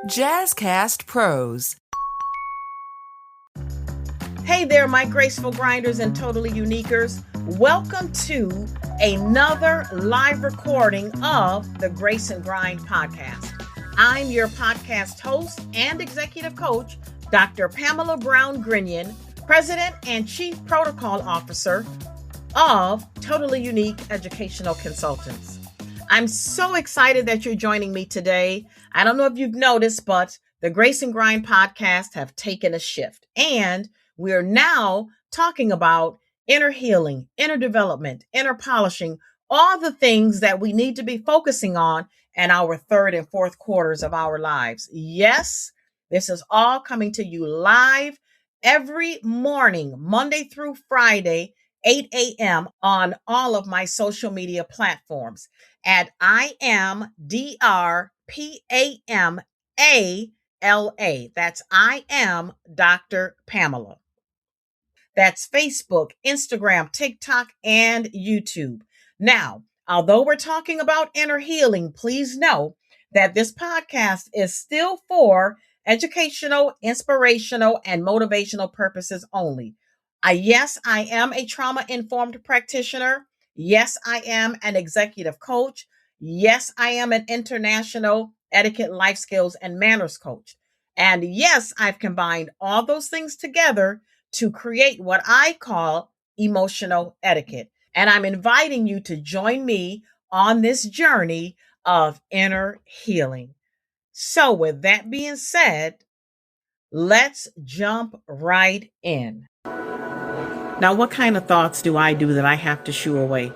Jazzcast Pros. Hey there, my graceful grinders and totally uniquers. Welcome to another live recording of the Grace and Grind podcast. I'm your podcast host and executive coach, Dr. Pamela Brown Grinion, President and Chief Protocol Officer of Totally Unique Educational Consultants. I'm so excited that you're joining me today. I don't know if you've noticed, but the Grace and Grind podcast have taken a shift, and we're now talking about inner healing, inner development, inner polishing, all the things that we need to be focusing on in our third and fourth quarters of our lives. Yes, this is all coming to you live every morning, Monday through Friday, 8 a.m. on all of my social media platforms at I am DrPamala. That's I am Dr. Pamela. That's Facebook, Instagram, TikTok, and YouTube. Now, although we're talking about inner healing, please know that this podcast is still for educational, inspirational, and motivational purposes only. Yes, I am a trauma-informed practitioner. Yes, I am an executive coach. Yes, I am an international etiquette, life skills, and manners coach. And yes, I've combined all those things together to create what I call emotional etiquette. And I'm inviting you to join me on this journey of inner healing. So with that being said, let's jump right in. Now, what kind of thoughts do I do that I have to shoo away?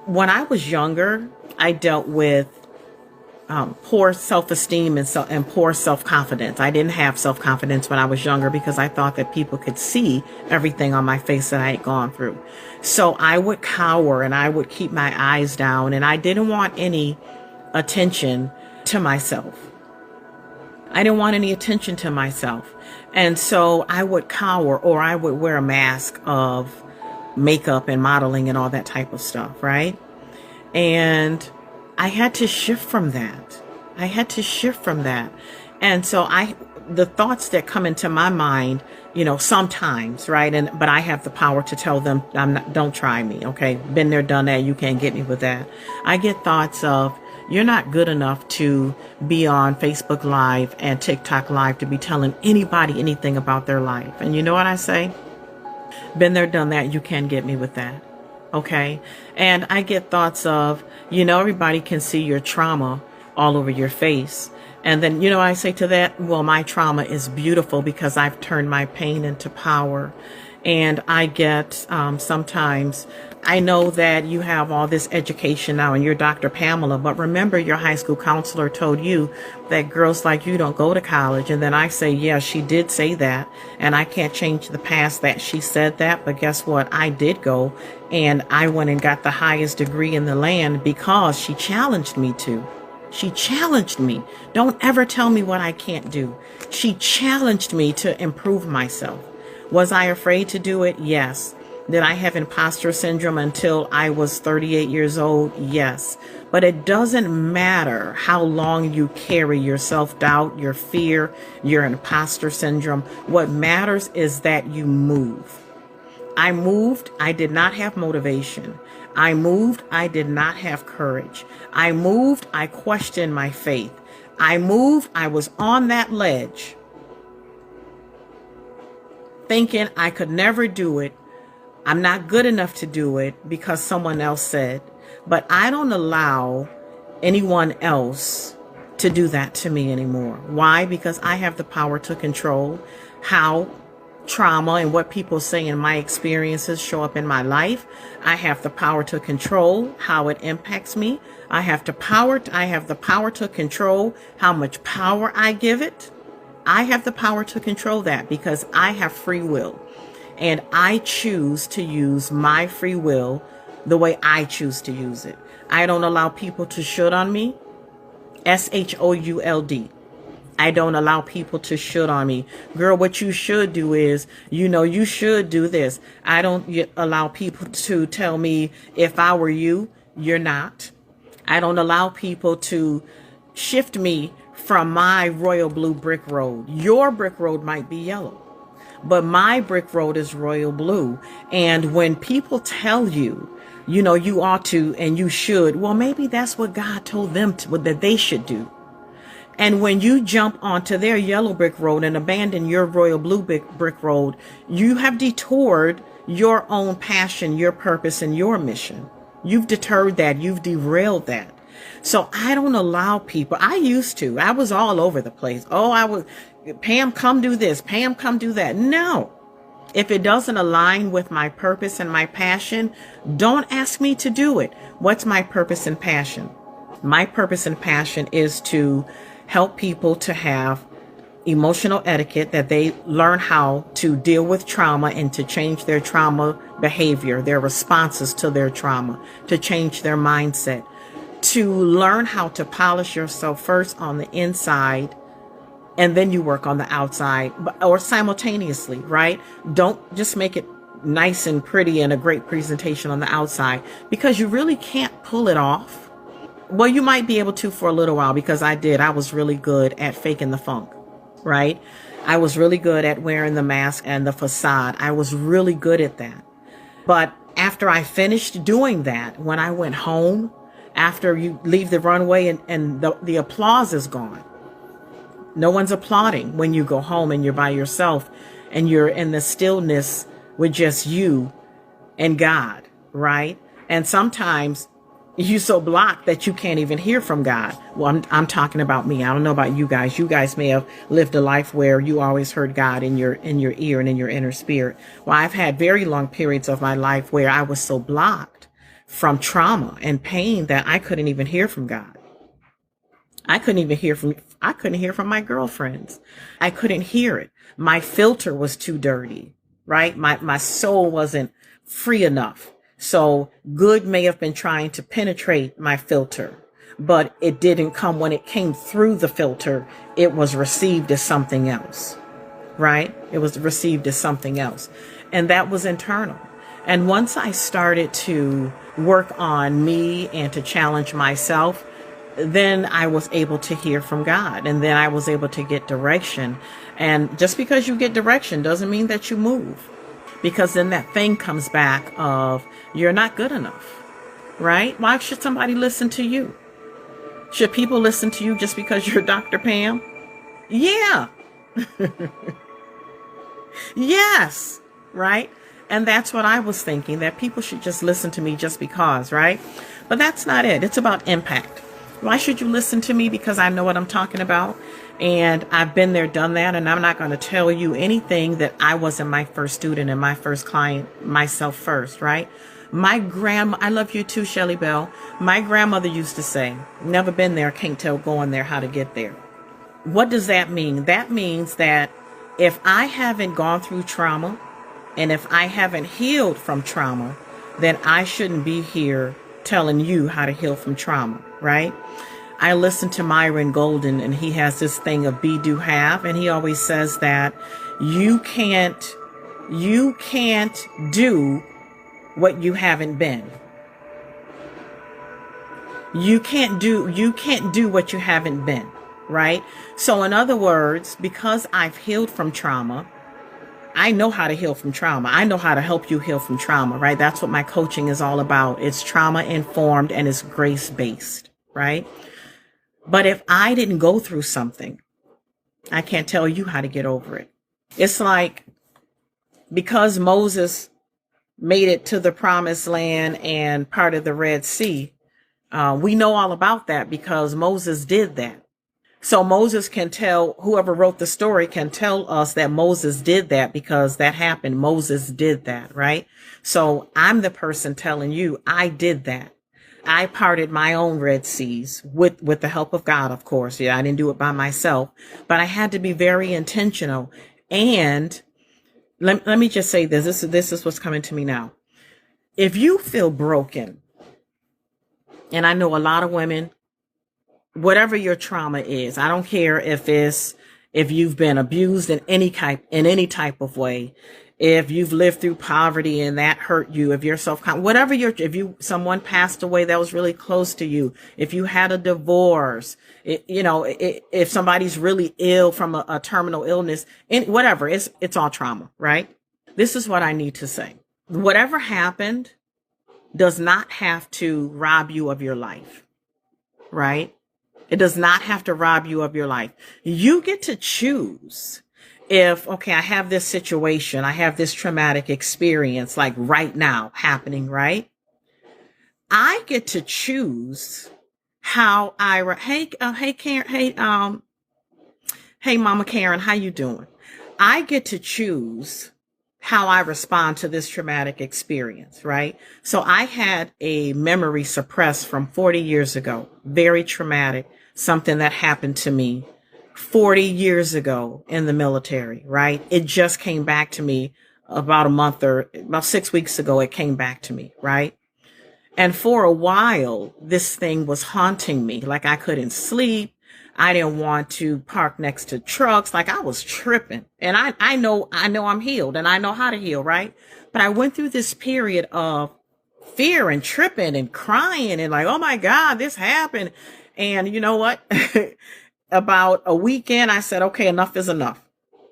When I was younger, I dealt with poor self-esteem and poor self-confidence. I didn't have self-confidence when I was younger because I thought that people could see everything on my face that I had gone through. So I would cower and I would keep my eyes down, and I didn't want any attention to myself. I didn't want any attention to myself. And so I would cower, or I would wear a mask of makeup and modeling and all that type of stuff, right? And I had to shift from that. And so the thoughts that come into my mind, sometimes, right? But I have the power to tell them, don't try me. Okay. Been there, done that. You can't get me with that. I get thoughts of, you're not good enough to be on Facebook Live and TikTok Live to be telling anybody anything about their life. And you know what I say? Been there, done that. You can't get me with that. Okay. And I get thoughts of, everybody can see your trauma all over your face. And then, I say to that, well, my trauma is beautiful because I've turned my pain into power. And I get sometimes, I know that you have all this education now and you're Dr. Pamela, but remember your high school counselor told you that girls like you don't go to college. And then I say, yeah, she did say that. And I can't change the past that she said that. But guess what? I did go, and I went and got the highest degree in the land because she challenged me to. She challenged me. Don't ever tell me what I can't do. She challenged me to improve myself. Was I afraid to do it? Yes. Did I have imposter syndrome until I was 38 years old? Yes. But it doesn't matter how long you carry your self-doubt, your fear, your imposter syndrome. What matters is that you move. I moved. I did not have motivation. I moved. I did not have courage. I moved. I questioned my faith. I moved. I was on that ledge, thinking I could never do it. I'm not good enough to do it because someone else said. But I don't allow anyone else to do that to me anymore. Why? Because I have the power to control how trauma and what people say in my experiences show up in my life. I have the power to control how it impacts me. I have the power to control how much power I give it. I have the power to control that because I have free will. And I choose to use my free will the way I choose to use it. I don't allow people to should on me. SHOULD. I don't allow people to should on me. Girl, what you should do is, you should do this. I don't allow people to tell me, if I were you, you're not. I don't allow people to shift me from my royal blue brick road. Your brick road might be yellow, but my brick road is royal blue. And when people tell you, you ought to and you should, well, maybe that's what God told them that they should do. And when you jump onto their yellow brick road and abandon your royal blue brick road, you have detoured your own passion, your purpose, and your mission. You've deterred that. You've derailed that. So I don't allow people. I was all over the place. Pam, come do this. Pam, come do that. No. If it doesn't align with my purpose and my passion, don't ask me to do it. What's my purpose and passion? My purpose and passion is to help people to have emotional etiquette, that they learn how to deal with trauma and to change their trauma behavior, their responses to their trauma, to change their mindset, to learn how to polish yourself first on the inside, and then you work on the outside, or simultaneously, right? Don't just make it nice and pretty and a great presentation on the outside, because you really can't pull it off. Well, you might be able to for a little while, because I was really good at faking the funk, right? I was really good at wearing the mask and the facade. I was really good at that. But after I finished doing that, when I went home, after you leave the runway and the applause is gone. No one's applauding when you go home and you're by yourself and you're in the stillness with just you and God, right? And sometimes you're so blocked that you can't even hear from God. Well, I'm talking about me. I don't know about you guys. You guys may have lived a life where you always heard God in your ear and in your inner spirit. Well, I've had very long periods of my life where I was so blocked from trauma and pain that I couldn't even hear from God. I couldn't hear from my girlfriends. I couldn't hear it. My filter was too dirty, right? My soul wasn't free enough. So good may have been trying to penetrate my filter, but it didn't come. When it came through the filter, it was received as something else, right? It was received as something else. And that was internal. And once I started to work on me and to challenge myself, then I was able to hear from God, and then I was able to get direction. And just because you get direction doesn't mean that you move, because then that thing comes back of you're not good enough, right? Why should somebody listen to you? Should people listen to you just because you're Dr. Pam? Yeah. Yes. Right. And that's what I was thinking, that people should just listen to me just because, right? But that's not it. It's about impact. Why should you listen to me? Because I know what I'm talking about. And I've been there, done that. And I'm not going to tell you anything that I wasn't my first student and my first client, myself first, right? I love you too, Shelly Bell. My grandmother used to say, never been there, can't tell going there how to get there. What does that mean? That means that if I haven't gone through trauma and if I haven't healed from trauma, then I shouldn't be here telling you how to heal from trauma, right? I listen to Myron Golden, and he has this thing of be, do, have, and he always says that you can't do what you haven't been. You can't do what you haven't been, right? So in other words, because I've healed from trauma, I know how to heal from trauma. I know how to help you heal from trauma, right? That's what my coaching is all about. It's trauma informed and it's grace based, right? But if I didn't go through something, I can't tell you how to get over it. It's like, because Moses made it to the promised land and part of the Red Sea, we know all about that because Moses did that. So Moses can tell, whoever wrote the story can tell us that Moses did that because that happened. Moses did that, right? So I'm the person telling you I did that. I parted my own Red Seas with the help of God, of course. Yeah, I didn't do it by myself, but I had to be very intentional. And let me just say this. This is what's coming to me now. If you feel broken, and I know a lot of women, whatever your trauma is, I don't care if you've been abused in any type of way. if you've lived through poverty and that hurt you, if you're whatever someone passed away that was really close to you, if you had a divorce, if somebody's really ill from a terminal illness, and whatever, it's all trauma, right? This is what I need to say. Whatever happened does not have to rob you of your life, right? It does not have to rob you of your life. You get to choose if, okay, I have this situation, I have this traumatic experience, like right now happening, right? I get to choose how hey, Karen, hey, Mama Karen, how you doing? I get to choose how I respond to this traumatic experience, right? So I had a memory suppressed from 40 years ago, very traumatic, something that happened to me 40 years ago in the military, right? It just came back to me about 6 weeks ago. It came back to me, right? And for a while, this thing was haunting me. Like I couldn't sleep. I didn't want to park next to trucks. Like I was tripping. And I know I'm healed and I know how to heal, right? But I went through this period of fear and tripping and crying and like, oh my God, this happened. And you know what? About a weekend, I said, okay, enough is enough,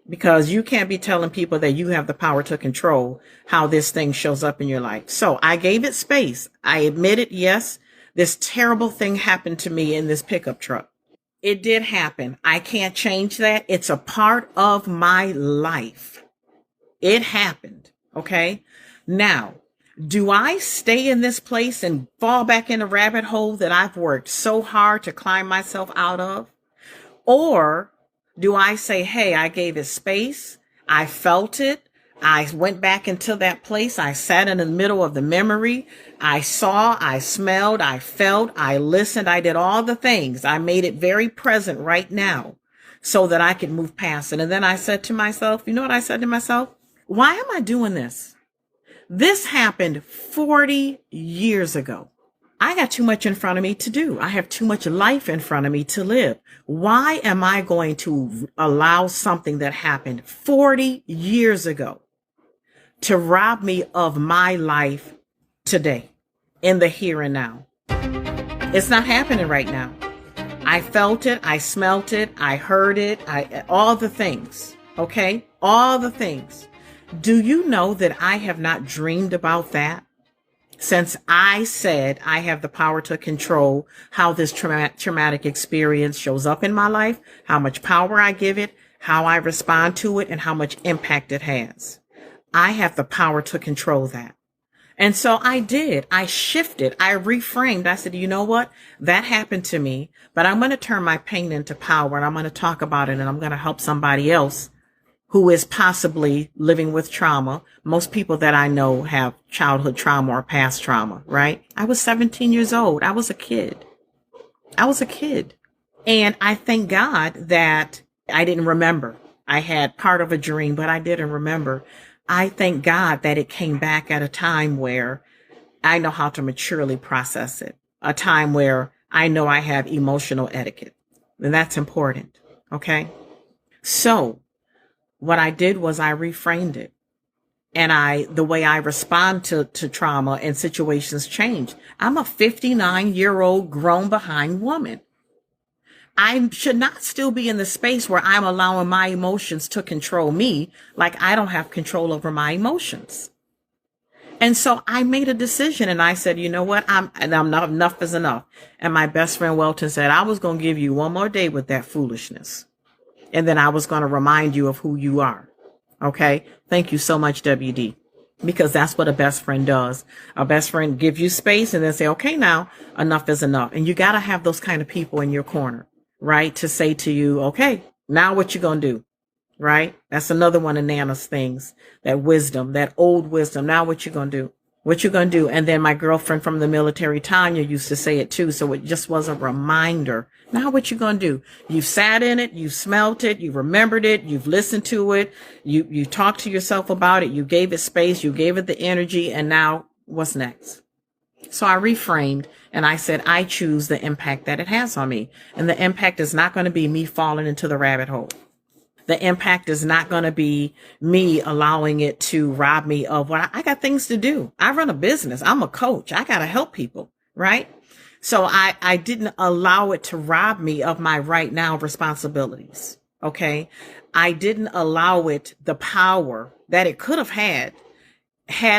because you can't be telling people that you have the power to control how this thing shows up in your life. So I gave it space. I admitted, yes, this terrible thing happened to me in this pickup truck. It did happen. I can't change that. It's a part of my life. It happened. Okay. Now, do I stay in this place and fall back in the rabbit hole that I've worked so hard to climb myself out of? Or do I say, hey, I gave it space. I felt it. I went back into that place. I sat in the middle of the memory. I saw, I smelled, I felt, I listened. I did all the things. I made it very present right now so that I could move past it. And then I said to myself, you know what I said to myself? Why am I doing this? This happened 40 years ago. I got too much in front of me to do. I have too much life in front of me to live. Why am I going to allow something that happened 40 years ago to rob me of my life today, in the here and now? It's not happening right now. I felt it. I smelt it. I heard it. All the things. Okay. All the things. Do you know that I have not dreamed about that since I said I have the power to control how this traumatic experience shows up in my life, how much power I give it, how I respond to it, and how much impact it has? I have the power to control that. And so I did. I shifted. I reframed. I said, you know what? That happened to me, but I'm going to turn my pain into power, and I'm going to talk about it, and I'm going to help somebody else who is possibly living with trauma. Most people that I know have childhood trauma or past trauma, right? I was 17 years old. I was a kid. And I thank God that I didn't remember. I had part of a dream, but I didn't remember. I thank God that it came back at a time where I know how to maturely process it, a time where I know I have emotional etiquette. And that's important. Okay. So what I did was I reframed it, and the way I respond to trauma and situations changed. I'm a 59-year-old grown behind woman. I should not still be in the space where I'm allowing my emotions to control me, like I don't have control over my emotions. And so I made a decision, and I said, you know what? Enough is enough. And my best friend Welton said, I was going to give you one more day with that foolishness. And then I was going to remind you of who you are. Okay. Thank you so much, WD, because that's what a best friend does. A best friend gives you space and then say, okay, now enough is enough. And you got to have those kind of people in your corner, right? To say to you, okay, now what you going to do? Right? That's another one of Nana's things, that wisdom, that old wisdom. Now what you going to do? What you going to do? And then my girlfriend from the military, Tanya, used to say it too. So it just was a reminder. Now what you going to do? You've sat in it. You smelt it. You remembered it. You've listened to it. You talked to yourself about it. You gave it space. You gave it the energy. And now what's next? So I reframed and I said, I choose the impact that it has on me. And the impact is not going to be me falling into the rabbit hole. The impact is not going to be me allowing it to rob me of what I got things to do. I run a business. I'm a coach. I got to help people, right? So I didn't allow it to rob me of my right now responsibilities. Okay. I didn't allow it the power that it could have had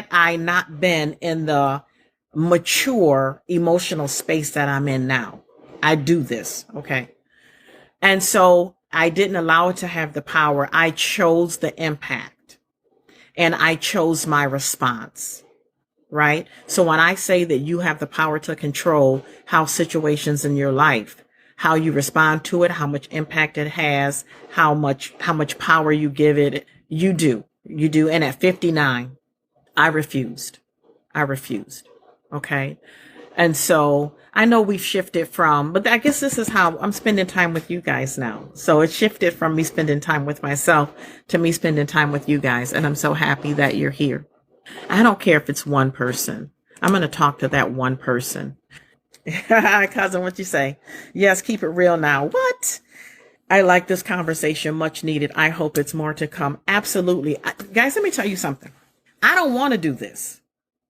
I not been in the mature emotional space that I'm in now. I do this. Okay. And so I didn't allow it to have the power. I chose the impact and I chose my response. Right? So when I say that you have the power to control how situations in your life, how you respond to it, how much impact it has, how much power you give it, you do. And at 59, I refused. Okay. And so I know we've shifted but I guess this is how I'm spending time with you guys now. So it shifted from me spending time with myself to me spending time with you guys. And I'm so happy that you're here. I don't care if it's one person. I'm going to talk to that one person. Cousin, what you say? Yes, keep it real now. What? I like this conversation, much needed. I hope it's more to come. Absolutely. Guys, let me tell you something. I don't want to do this.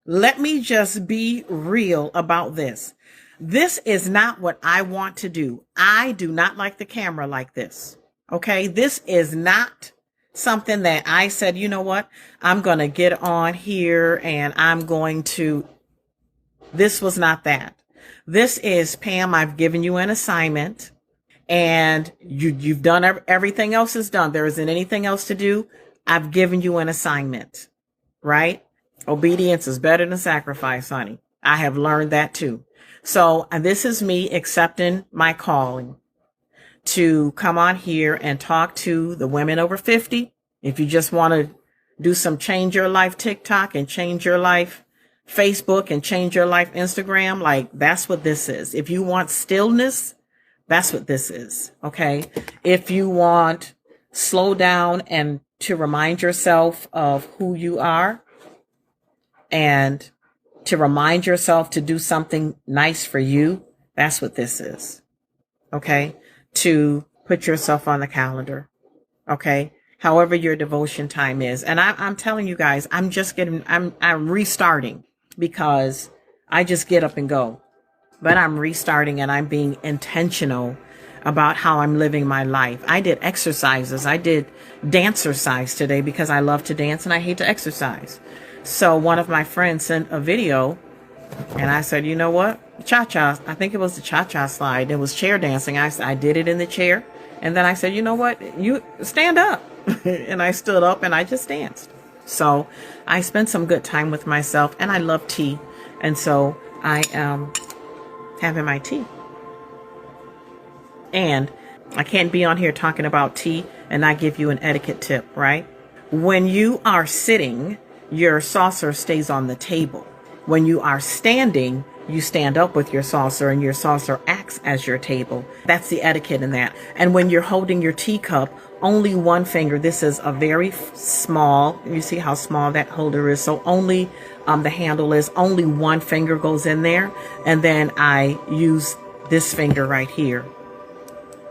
Let me just be real about this. This is not what I want to do. I do not like the camera like this. Okay? This is not something that I said, you know what? I'm going to get on here and this was not that. This is, Pam, I've given you an assignment and you've done everything else is done. There isn't anything else to do. I've given you an assignment, right? Obedience is better than sacrifice, honey. I have learned that too. So this is me accepting my calling to come on here and talk to the women over 50. If you just want to do some change your life TikTok and change your life Facebook and change your life Instagram, like that's what this is. If you want stillness, that's what this is. Okay. If you want slow down and to remind yourself of who you are and to remind yourself to do something nice for you, that's what this is. Okay. To put yourself on the calendar. Okay. However your devotion time is. And I'm telling you guys, I'm restarting because I just get up and go, but I'm restarting and I'm being intentional about how I'm living my life. I did exercises. I did dancercise today because I love to dance and I hate to exercise. So one of my friends sent a video and I said, you know what? Cha-cha. I think it was the cha-cha slide. It was chair dancing. I did it in the chair. And then I said, you know what? You stand up. And I stood up and I just danced. So I spent some good time with myself and I love tea. And so I am having my tea. And I can't be on here talking about tea and not give you an etiquette tip, right? When you are sitting, your saucer stays on the table. When you are standing, you stand up with your saucer and your saucer acts as your table. That's the etiquette in that. And when you're holding your teacup, only one finger, this is a very small, you see how small that holder is. So only the handle is only one finger goes in there. And then I use this finger right here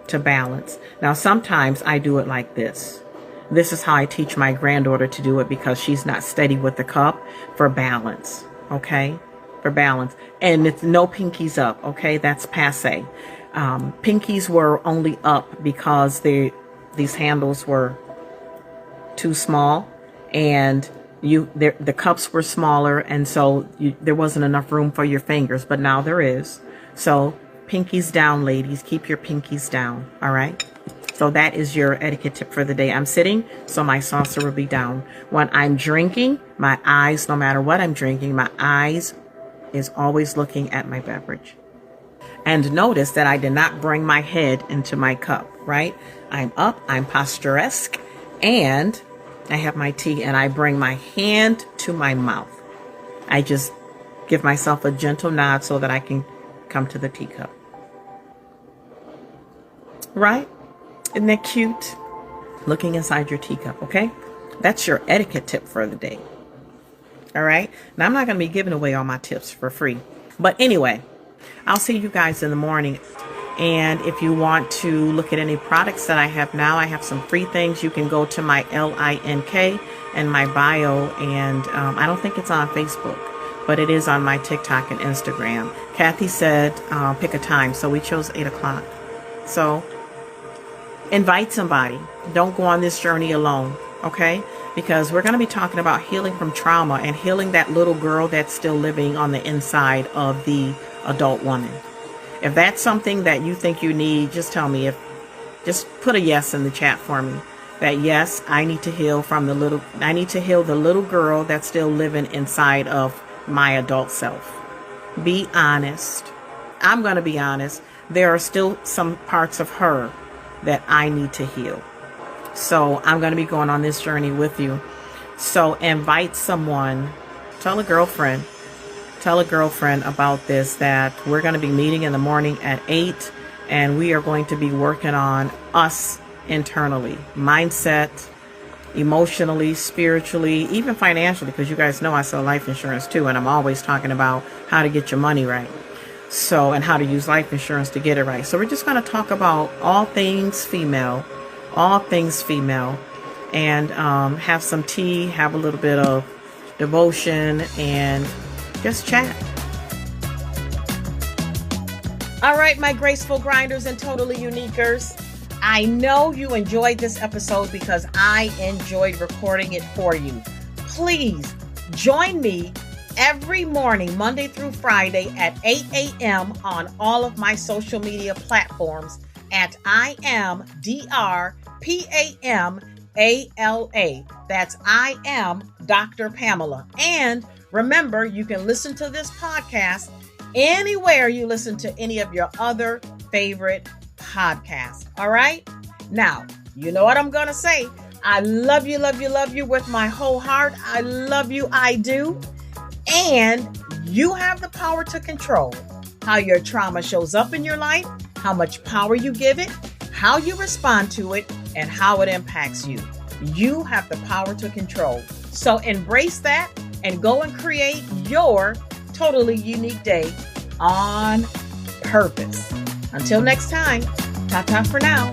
to balance. Now, sometimes I do it like this. This is how I teach my granddaughter to do it because she's not steady with the cup for balance. Okay. For balance. And it's no pinkies up. Okay. That's passe. Pinkies were only up because these handles were too small and the cups were smaller. And so there wasn't enough room for your fingers, but now there is. So pinkies down, ladies, keep your pinkies down. All right. So that is your etiquette tip for the day. I'm sitting, so my saucer will be down. When I'm drinking, my eyes, no matter what I'm drinking, my eyes is always looking at my beverage. And notice that I did not bring my head into my cup, right? I'm up, I'm posturesque, and I have my tea, and I bring my hand to my mouth. I just give myself a gentle nod so that I can come to the teacup. Right? Isn't that cute? Looking inside your teacup, okay? That's your etiquette tip for the day. All right? Now, I'm not going to be giving away all my tips for free. But anyway, I'll see you guys in the morning. And if you want to look at any products that I have now, I have some free things. You can go to my LINK and my bio, and I don't think it's on Facebook, but it is on my TikTok and Instagram. Kathy said pick a time, so we chose 8 o'clock. So invite somebody. Don't go on this journey alone, okay? Because we're going to be talking about healing from trauma and healing that little girl that's still living on the inside of the adult woman. If that's something that you think you need, just tell me. Just put a yes in the chat for me. That yes, I need to heal the little girl that's still living inside of my adult self. Be honest. I'm going to be honest. There are still some parts of her that I need to heal. So I'm going to be going on this journey with you. So invite someone, tell a girlfriend about this, that we're going to be meeting in the morning at 8, and we are going to be working on us internally, mindset, emotionally, spiritually, even financially, because you guys know I sell life insurance too, and I'm always talking about how to get your money right. So, and how to use life insurance to get it right. So we're just going to talk about all things female, and have some tea, have a little bit of devotion, and just chat. All right, my graceful grinders and totally uniquers. I know you enjoyed this episode because I enjoyed recording it for you. Please join me every morning, Monday through Friday at 8 a.m. on all of my social media platforms at I am DrPamala. That's I am Dr. Pamela. And remember, you can listen to this podcast anywhere you listen to any of your other favorite podcasts. All right? Now, you know what I'm going to say. I love you, love you, love you with my whole heart. I love you. I do. And you have the power to control how your trauma shows up in your life, how much power you give it, how you respond to it, and how it impacts you. You have the power to control. So embrace that and go and create your totally unique day on purpose. Until next time, ta-ta for now.